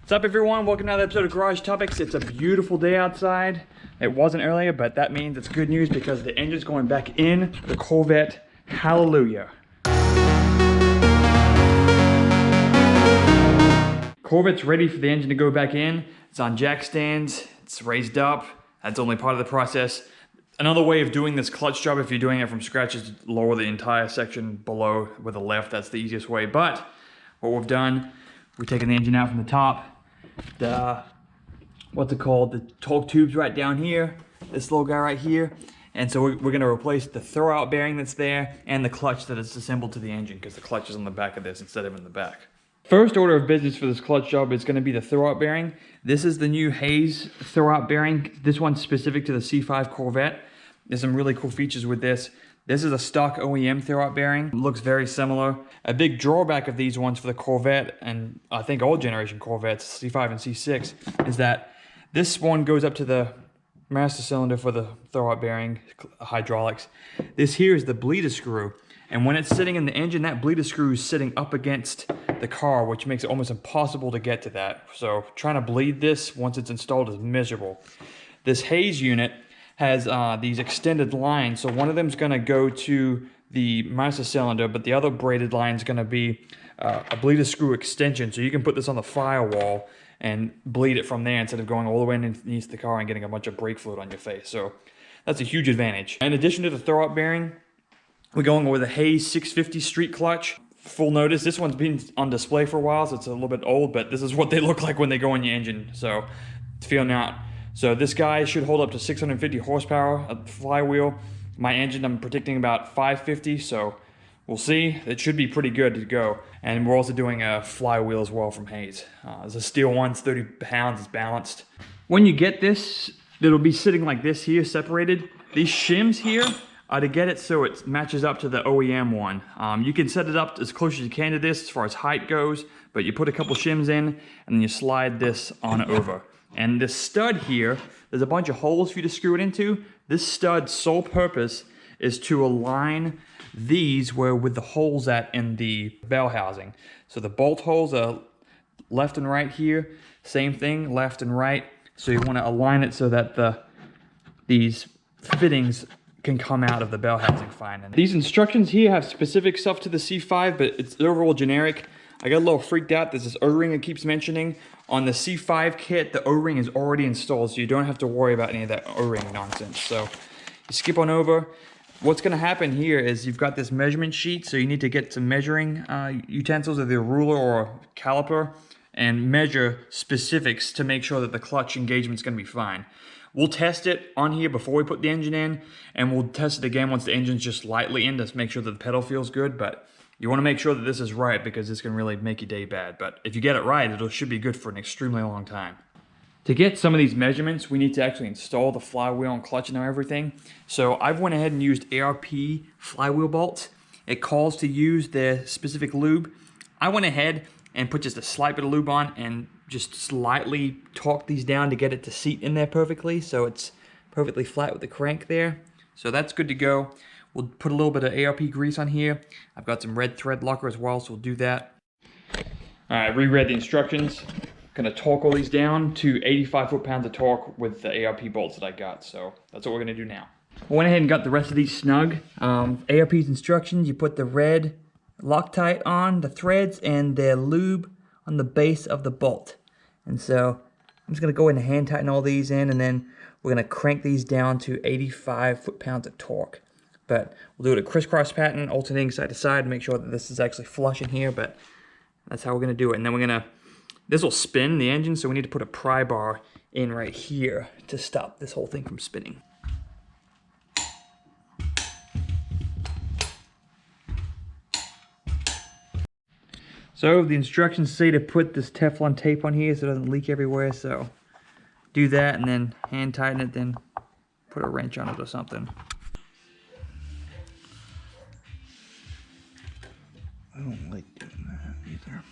What's up everyone, welcome to another episode of Garage Topics. It's a beautiful day outside. It wasn't earlier, but that means it's good news because the engine's going back in the Corvette. Hallelujah. Corvette's ready for the engine to go back in. It's on jack stands, it's raised up. That's only part of the process. Another way of doing this clutch job, if you're doing it from scratch, is to lower the entire section below with the left. That's the easiest way. But what we've done, we're taking the engine out from the top. The torque tubes right down here, this little guy right here, and so we're going to replace the throwout bearing that's there and the clutch that is assembled to the engine, because the clutch is on the back of this instead of in the back. First order of business for this clutch job is going to be the throwout bearing. This is the new Hayes throwout bearing. This one's specific to the C5 Corvette. There's some really cool features with this. This is a stock OEM throwout bearing. It looks very similar. A big drawback of these ones for the Corvette, and I think all generation Corvettes, C5 and C6, is that this one goes up to the master cylinder for the throwout bearing, hydraulics. This here is the bleeder screw. And when it's sitting in the engine, that bleeder screw is sitting up against the car, which makes it almost impossible to get to that. So trying to bleed this once it's installed is miserable. This Hayes unit has these extended lines, so one of them is going to go to the master cylinder, but the other braided line is going to be a bleeder screw extension, so you can put this on the firewall and bleed it from there instead of going all the way underneath the car and getting a bunch of brake fluid on your face. So that's a huge advantage. In addition to the throwout bearing, we're going with a Hayes 650 street clutch. Full notice, this one's been on display for a while, so it's a little bit old, but this is what they look like when they go in your engine, so it's feeling out. So this guy should hold up to 650 horsepower, a flywheel. My engine, I'm predicting about 550, so we'll see. It should be pretty good to go. And we're also doing a flywheel as well from Hayes. It's a steel one, it's 30 pounds, it's balanced. When you get this, it'll be sitting like this here, separated. These shims here are to get it so it matches up to the OEM one. You can set it up as close as you can to this as far as height goes, but you put a couple shims in and then you slide this on over. And this stud here, there's a bunch of holes for you to screw it into. This stud's sole purpose is to align these with the holes at in the bell housing. So the bolt holes are left and right here. Same thing, left and right. So you want to align it so that these fittings can come out of the bell housing fine. And these instructions here have specific stuff to the C5, but it's overall generic. I got a little freaked out. There's this O-ring it keeps mentioning. On the C5 kit, the O-ring is already installed, so you don't have to worry about any of that O-ring nonsense. So you skip on over. What's going to happen here is you've got this measurement sheet, so you need to get some measuring utensils, either a ruler or a caliper, and measure specifics to make sure that the clutch engagement is going to be fine. We'll test it on here before we put the engine in, and we'll test it again once the engine's just lightly in to make sure that the pedal feels good, but you want to make sure that this is right because this can really make your day bad. But if you get it right, it should be good for an extremely long time. To get some of these measurements, we need to actually install the flywheel and clutch and everything. So I've went ahead and used ARP flywheel bolts. It calls to use the specific lube. I went ahead and put just a slight bit of lube on and just slightly torque these down to get it to seat in there perfectly, so it's perfectly flat with the crank there. So that's good to go. We'll put a little bit of ARP grease on here. I've got some red thread locker as well, so we'll do that. All right, reread the instructions. Gonna torque all these down to 85 foot-pounds of torque with the ARP bolts that I got, so that's what we're gonna do now. I went ahead and got the rest of these snug. ARP's instructions, you put the red Loctite on the threads and the lube on the base of the bolt. And so I'm just gonna go ahead and hand tighten all these in, and then we're gonna crank these down to 85 foot-pounds of torque. But we'll do it a crisscross pattern, alternating side to side to make sure that this is actually flush in here, but that's how we're gonna do it. And then this will spin the engine, so we need to put a pry bar in right here to stop this whole thing from spinning. So the instructions say to put this Teflon tape on here so it doesn't leak everywhere, so do that and then hand tighten it, then put a wrench on it or something. I don't like doing that either.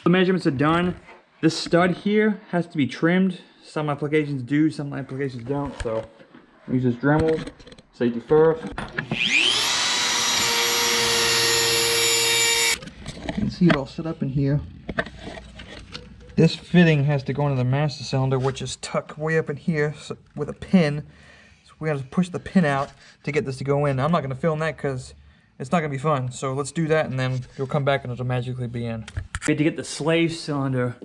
The measurements are done. This stud here has to be trimmed. Some applications do, some applications don't. So use this Dremel, safety first. You can see it all set up in here. This fitting has to go into the master cylinder, which is tucked way up in here with a pin. So we have to push the pin out to get this to go in. I'm not going to film that because it's not going to be fun. So let's do that and then you'll come back and it'll magically be in. We had to get the slave cylinder,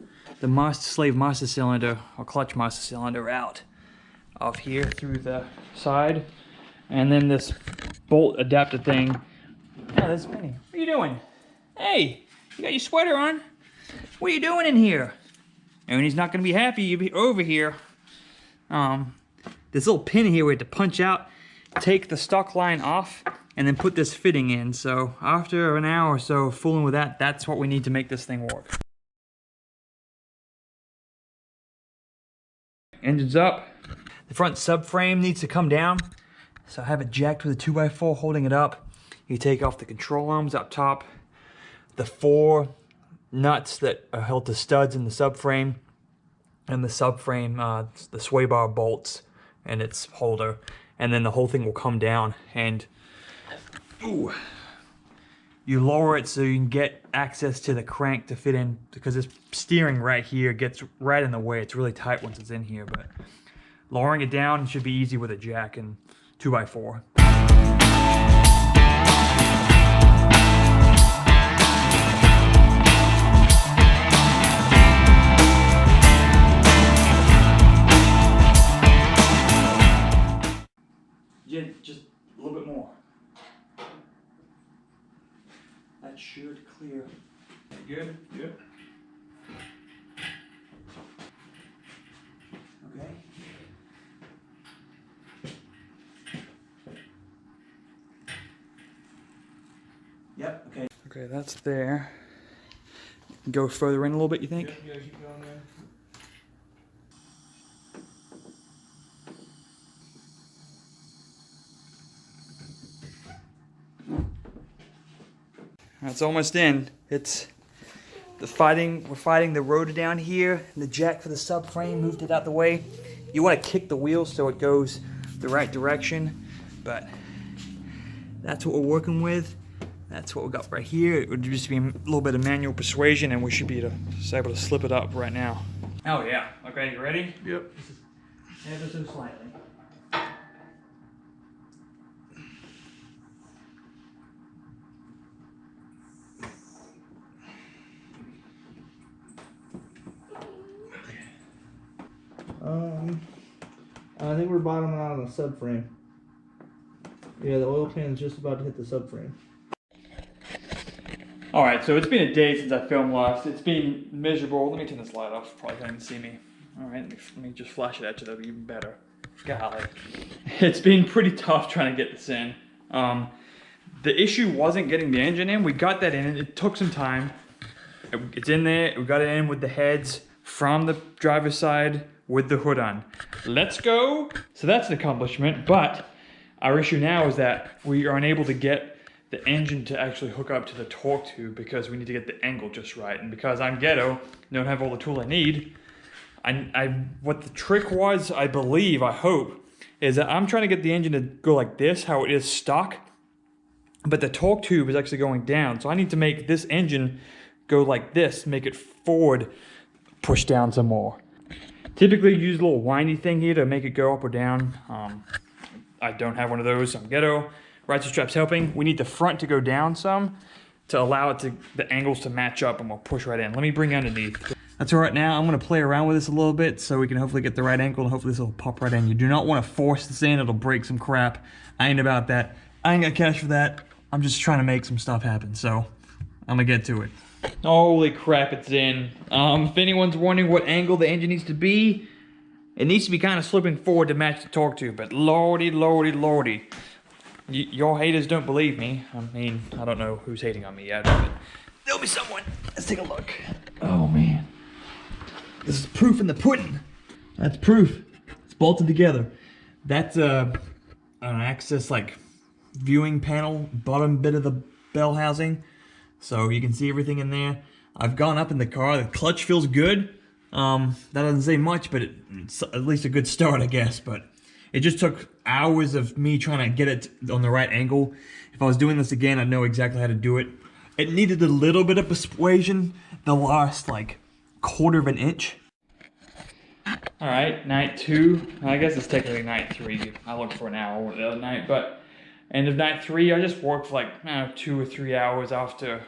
the slave master cylinder or clutch master cylinder out of here through the side. And then this bolt adapter thing. Oh, there's Penny. What are you doing? Hey, you got your sweater on? What are you doing in here? And he's not gonna be happy you be over here. This little pin here we had to punch out, take the stock line off, and then put this fitting in. So after an hour or so fooling with that, that's what we need to make this thing work. Engine's up. The front subframe needs to come down. So I have it jacked with a 2x4 holding it up. You take off the control arms up top, the 4 nuts that are held to studs in the subframe, and the subframe, the sway bar bolts and its holder, and then the whole thing will come down and ooh, you lower it so you can get access to the crank to fit in, because this steering right here gets right in the way. It's really tight once it's in here, but lowering it down should be easy with a jack and 2x4. Just a little bit more. That should clear. Good? Good. Okay. Yep, okay. Okay, that's there. Go further in a little bit, you think? Yeah, keep going there. It's almost in. It's we're fighting the rotor down here, and the jack for the subframe, moved it out the way. You want to kick the wheel so it goes the right direction, but that's what we're working with. That's what we got right here. It would just be a little bit of manual persuasion and we should be able to slip it up right now. Oh yeah, okay, you ready? Yep. Ever so slightly. I think we're bottoming out on the subframe. Yeah, the oil pan's just about to hit the subframe. Alright, so it's been a day since I filmed last. It's been miserable. Let me turn this light off. Probably can't even see me. Alright, let me just flash it at you. That'll be even better. Golly. It's been pretty tough trying to get this in. The issue wasn't getting the engine in. We got that in, and it took some time. It's in there. We got it in with the heads from the driver's side with the hood on. Let's go. So that's an accomplishment, but our issue now is that we are unable to get the engine to actually hook up to the torque tube because we need to get the angle just right. And because I'm ghetto, don't have all the tool I need, what the trick was, I believe, I hope, is that I'm trying to get the engine to go like this, how it is stock, but the torque tube is actually going down. So I need to make this engine go like this, make it forward, push down some more. Typically use a little windy thing here to make it go up or down. I don't have one of those, so I'm ghetto. Riser strap's helping. We need the front to go down some to allow it to, the angles to match up, and we'll push right in. Let me bring you underneath. That's all right. Now I'm gonna play around with this a little bit so we can hopefully get the right angle, and hopefully this will pop right in. You do not wanna force this in, it'll break some crap. I ain't about that. I ain't got cash for that. I'm just trying to make some stuff happen, so I'm gonna get to it. Holy crap, it's in. If anyone's wondering what angle the engine needs to be, it needs to be kind of slipping forward to match the torque tube, but lordy, lordy, lordy. Your haters don't believe me. I mean, I don't know who's hating on me yet, but there'll be someone. Let's take a look. Oh man. This is proof in the pudding. That's proof. It's bolted together. That's an access viewing panel, bottom bit of the bell housing. So you can see everything in there. I've gone up in the car. The clutch feels good. That doesn't say much, but it's at least a good start, I guess. But it just took hours of me trying to get it on the right angle. If I was doing this again, I'd know exactly how to do it. It needed a little bit of persuasion the last 1/4 of an inch. All right, night 2. I guess it's technically night 3. I looked for an hour the other night, but end of night 3, I just worked for like 2 or 3 hours after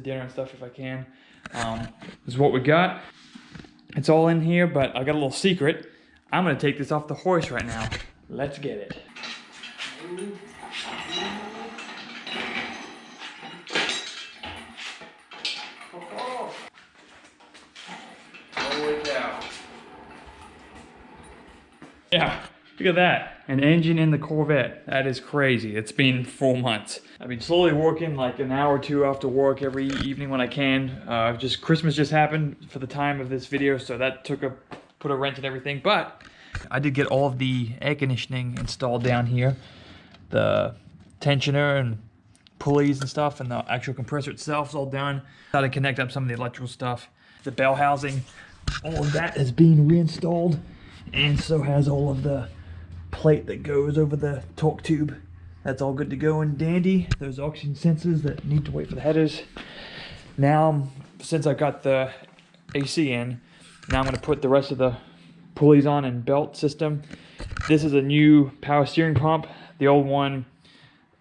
dinner and stuff if I can. This is what we got. It's all in here, but I got a little secret. I'm gonna take this off the horse right now. Let's get it. Holy cow. Yeah, look at that. An engine in the Corvette. That is crazy. It's been 4 months. I've been slowly working like an hour or 2 after work every evening when I can. Just Christmas just happened for the time of this video, so that put a wrench in everything. But I did get all of the air conditioning installed down here. The tensioner and pulleys and stuff, and the actual compressor itself is all done. How to connect up some of the electrical stuff. The bell housing, all of that has been reinstalled, and so has all of the plate that goes over the torque tube. That's all good to go and dandy. Those oxygen sensors that need to wait for the headers. Now, since I've got the AC in, now I'm going to put the rest of the pulleys on and belt system. This is a new power steering pump. The old one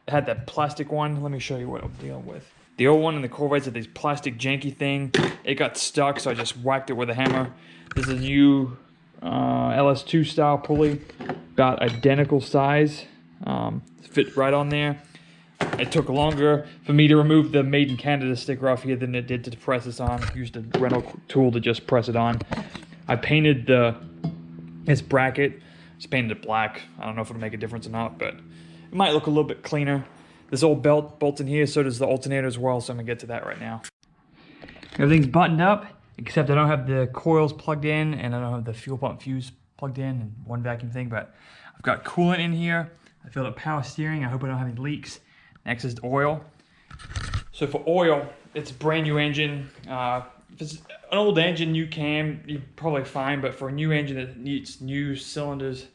had that plastic one. Let me show you what I'm dealing with. The old one in the Corvettes had this plastic janky thing. It got stuck, so I just whacked it with a hammer. This is a new LS2 style pulley, about identical size. Fit right on there. It took longer for me to remove the Made in Canada sticker off here than it did to press this on. I used a rental tool to just press it on. I painted this bracket. Just painted it black. I don't know if it'll make a difference or not, but it might look a little bit cleaner. This old belt bolts in here, so does the alternator as well, so I'm gonna get to that right now. Everything's buttoned up, except I don't have the coils plugged in, and I don't have the fuel pump fuse plugged in, and one vacuum thing, but I've got coolant in here. I filled up power steering. I hope I don't have any leaks. Next is oil. So for oil, it's a brand new engine. If it's an old engine, you're probably fine, but for a new engine that needs new cylinders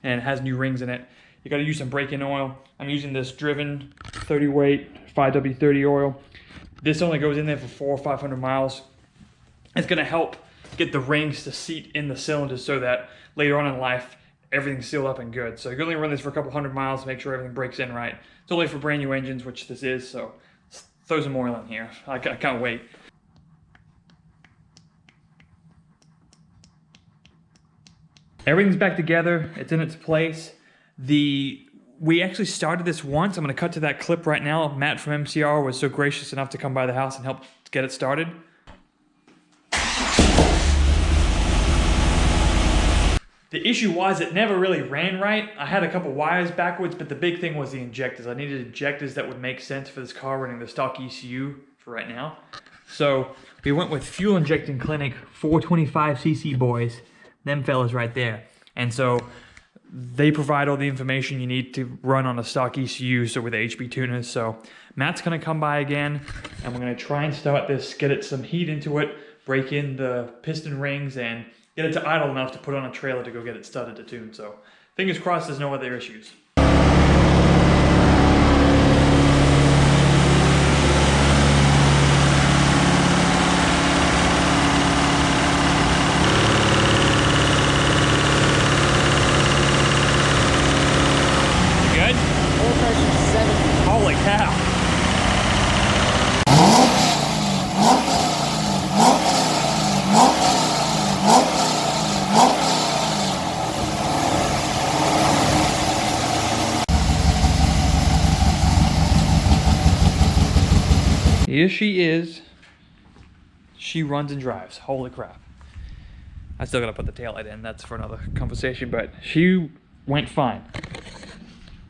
and has new rings in it, you gotta use some break-in oil. I'm using this Driven 30 weight 5W30 oil. This only goes in there for 400 or 500 miles. It's gonna help get the rings to seat in the cylinders so that later on in life, everything's sealed up and good. So you can only run this for a couple hundred miles to make sure everything breaks in right. It's only for brand new engines, which this is, so let's throw some oil in here. I can't wait. Everything's back together, it's in its place. We actually started this once. I'm gonna cut to that clip right now. Matt from MCR was so gracious enough to come by the house and help get it started. The issue was it never really ran right. I had a couple wires backwards, but the big thing was the injectors. I needed injectors that would make sense for this car running the stock ECU for right now. So we went with Fuel Injecting Clinic 425cc boys. Them fellas right there. And so they provide all the information you need to run on a stock ECU, so with HB tuners. So Matt's gonna come by again, and we're gonna try and start this, get it some heat into it, break in the piston rings, and get it to idle enough to put on a trailer to go get it started to tune. So fingers crossed there's no other issues. Holy cow. Here she is. She runs and drives. Holy crap. I still gotta put the taillight in. That's for another conversation, but she went fine.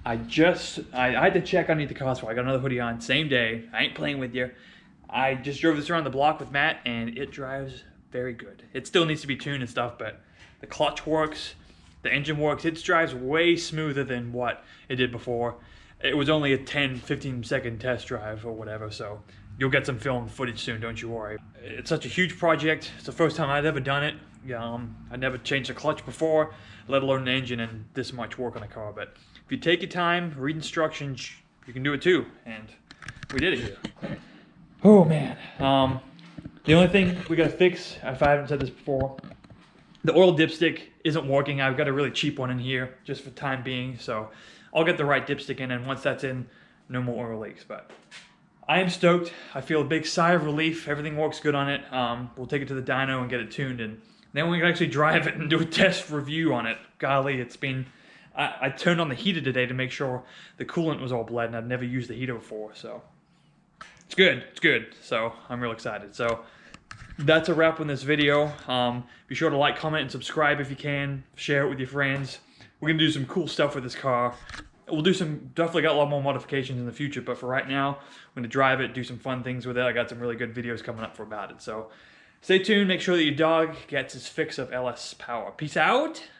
I had to check underneath the car, so I got another hoodie on, same day. I ain't playing with you. I just drove this around the block with Matt, and it drives very good. It still needs to be tuned and stuff, but the clutch works, the engine works. It drives way smoother than what it did before. It was only a 10-15 second test drive or whatever, so you'll get some film footage soon, don't you worry. It's such a huge project. It's the first time I've ever done it. I never changed a clutch before, let alone an engine and this much work on a car. But if you take your time, read instructions, you can do it too. And we did it here. Oh man. The only thing we gotta fix, if I haven't said this before, the oil dipstick isn't working. I've got a really cheap one in here just for time being, so I'll get the right dipstick in, and once that's in, no more oil leaks. But I am stoked. I feel a big sigh of relief. Everything works good on it. We'll take it to the dyno and get it tuned, and then we can actually drive it and do a test review on it. Golly, it's been... I turned on the heater today to make sure the coolant was all bled, and I've never used the heater before, so it's good. It's good. So I'm real excited. So that's a wrap on this video. Be sure to like, comment, and subscribe if you can. Share it with your friends. We're gonna do some cool stuff with this car. We'll do some, definitely got a lot more modifications in the future, but for right now, I'm gonna drive it, do some fun things with it. I got some really good videos coming up about it. So stay tuned, make sure that your dog gets his fix of LS power. Peace out.